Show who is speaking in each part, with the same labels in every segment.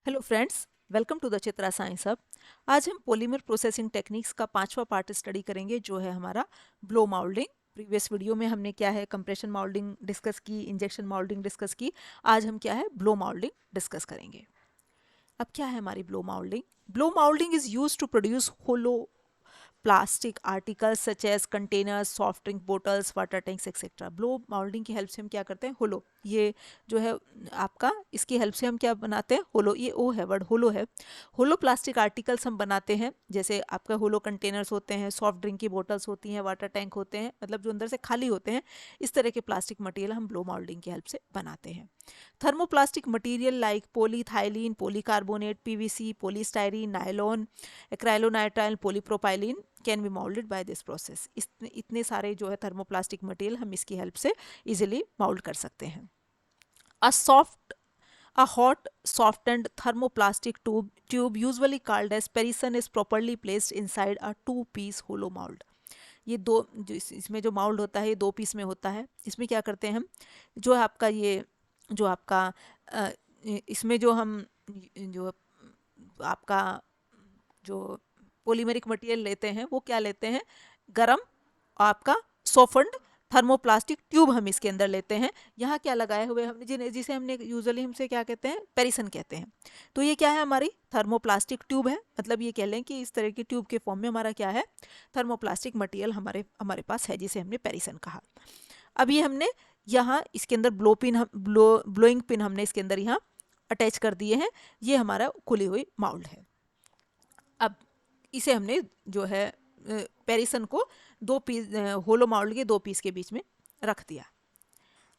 Speaker 1: Hello friends, welcome to the Chitra science hub. आज हम polymer processing techniques का 5वां पार्ट स्टडी करेंगे जो है हमारा ब्लो माउल्डिंग। प्रीवियस वीडियो में हमने क्या है कंप्रेशन माउल्डिंग डिस्कस की, इंजेक्शन माउल्डिंग डिस्कस की। आज हम क्या है ब्लो माउल्डिंग डिस्कस करेंगे। अब क्या है हमारी blow moulding? Blow moulding is used to produce hollow plastic articles such as containers, soft drink bottles, water tanks etcetera. Blow moulding की हेल्प से हम क्या करते हैं, होलो, ये जो है आपका, इसकी हेल्प से हम क्या बनाते हैं, होलो, ये ओ है वर्ड, होलो है। होलो प्लास्टिक आर्टिकल्स हम बनाते हैं, जैसे आपका होलो कंटेनर्स होते हैं, सॉफ्ट ड्रिंक की बोटल्स होती हैं, वाटर टैंक होते हैं, मतलब जो अंदर से खाली होते हैं। इस तरह के प्लास्टिक मटेरियल हम ब्लो माउल्डिंग की हेल्प से बनाते हैं। Thermoplastic material like polyethylene, polycarbonate, PVC, polystyrene, nylon, acrylonitrile, polypropylene can be moulded by this process. इतने सारे जो है थर्मोप्लास्टिक मटेरियल हम इसकी हेल्प से इजिली मोल्ड कर सकते हैं। A hot softened thermoplastic tube usually called as perison is properly placed inside a two-piece hollow mold. ये दो जो इसमें जो माउल्ड होता है ये 2 पीस में होता है। इसमें क्या करते हैं हम, जो आपका ये जो आपका अ, इसमें जो हम जो आपका जो पॉलीमेरिक मटेरियल लेते हैं वो क्या लेते हैं, गरम आपका सोफन्ड थर्मोप्लास्टिक ट्यूब हम इसके अंदर लेते हैं। यहाँ क्या लगाए हुए हमने जिसे हमने यूजुअली हमसे क्या कहते हैं, पेरिसन कहते हैं। तो ये क्या है, हमारी थर्मोप्लास्टिक ट्यूब है। मतलब ये कह लें कि इस तरह की ट्यूब के फॉर्म में हमारा क्या है, थर्मोप्लास्टिक मटेरियल हमारे हमारे पास है, जिसे हमने पेरिसन कहा। अब ये हमने यहाँ इसके अंदर ब्लोइंग पिन हमने इसके अंदर यहाँ अटैच कर दिए हैं। ये हमारा खुली हुई माउल्ड है। अब इसे हमने जो है पेरिसन को 2 पीस होलो माउल्ड के 2 पीस के बीच में रख दिया।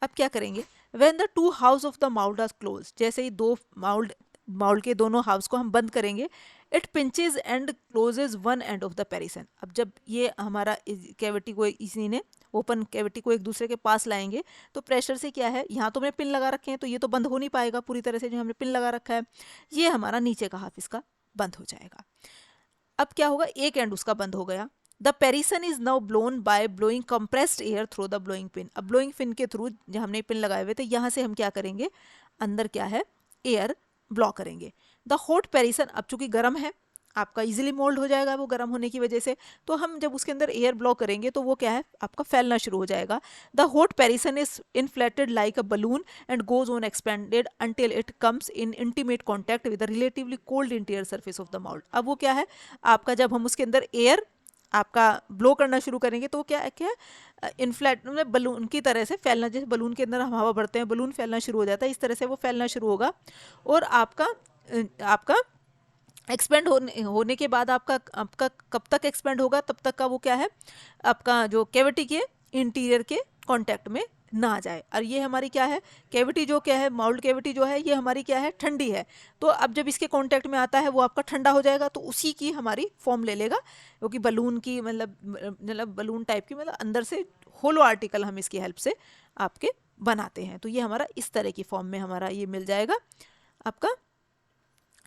Speaker 1: अब क्या करेंगे, when the 2 house of the mould are close, जैसे ही 2 माउल्ड के दोनों हाउस को हम बंद करेंगे, it pinches and closes one end of the parison. अब जब ये हमारा कैविटी को इसी ने ओपन कैविटी को एक दूसरे के पास लाएंगे तो प्रेशर से क्या है, यहाँ तो हमने पिन लगा रखे हैं तो ये तो बंद हो नहीं पाएगा पूरी तरह से, जो हमने पिन लगा रखा है ये हमारा नीचे का हाफ इसका बंद हो जाएगा। अब क्या होगा, एक एंड उसका बंद हो गया। The parison is now blown by blowing compressed air through the blowing pin. अब ब्लोइंग पिन के थ्रू जो हमने पिन लगाए हुए थे यहाँ से हम क्या करेंगे, अंदर क्या है, एयर ब्लॉ करेंगे। द हॉट पेरिसन अब चूंकि गर्म है, आपका इजीली मोल्ड हो जाएगा वो गर्म होने की वजह से। तो हम जब उसके अंदर एयर ब्लॉ करेंगे तो वो क्या है, आपका फैलना शुरू हो जाएगा। The hot parison is inflated like a balloon and goes on expanded until it comes in intimate contact with the relatively cold interior surface of the mould. अब वो क्या है, आपका जब हम उसके अंदर एयर आपका ब्लो करना शुरू करेंगे तो क्या क्या इनफ्लेट मतलब बलून की तरह से फैलना, जैसे बलून के अंदर हम हवा भरते हैं बलून फैलना शुरू हो जाता है, इस तरह से वो फैलना शुरू होगा। और आपका एक्सपेंड होने के बाद आपका आपका कब तक एक्सपेंड होगा, तब तक का वो क्या है, आपका जो कैविटी के इंटीरियर के कांटेक्ट में ना आ जाए। और ये हमारी क्या है, कैविटी जो क्या है, माउल्ड कैविटी जो है ये हमारी क्या है, ठंडी है। तो अब जब इसके कांटेक्ट में आता है वो आपका ठंडा हो जाएगा तो उसी की हमारी फॉर्म ले लेगा, क्योंकि बलून की मतलब बलून टाइप की, मतलब अंदर से होलो आर्टिकल हम इसकी हेल्प से आपके बनाते हैं। तो ये हमारा इस तरह की फॉर्म में हमारा ये मिल जाएगा आपका।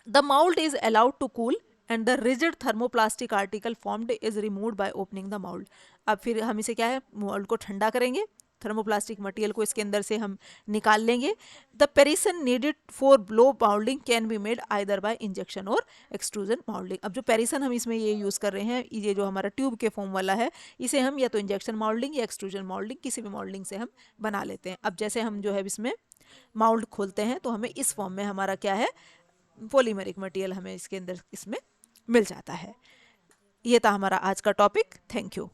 Speaker 1: The mold is allowed to cool and the rigid thermoplastic article formed is removed by opening the mold. अब फिर हम इसे क्या है, मोल्ड को ठंडा करेंगे, थर्मोप्लास्टिक मटेरियल को इसके अंदर से हम निकाल लेंगे। The parison needed for blow moulding can be made either by injection or extrusion moulding. अब जो पेरिसन हम इसमें ये यूज़ कर रहे हैं, ये जो हमारा ट्यूब के फॉर्म वाला है, इसे हम या तो इंजेक्शन माउल्डिंग या एक्सट्रूजन माउल्डिंग किसी भी माउल्डिंग से हम बना लेते हैं। अब जैसे हम जो है इसमें माउल्ड खोलते हैं तो हमें इस फॉर्म में हमारा क्या है, पॉलीमेरिक मटेरियल हमें इसके अंदर इसमें मिल जाता है। ये था हमारा आज का टॉपिक। Thank you.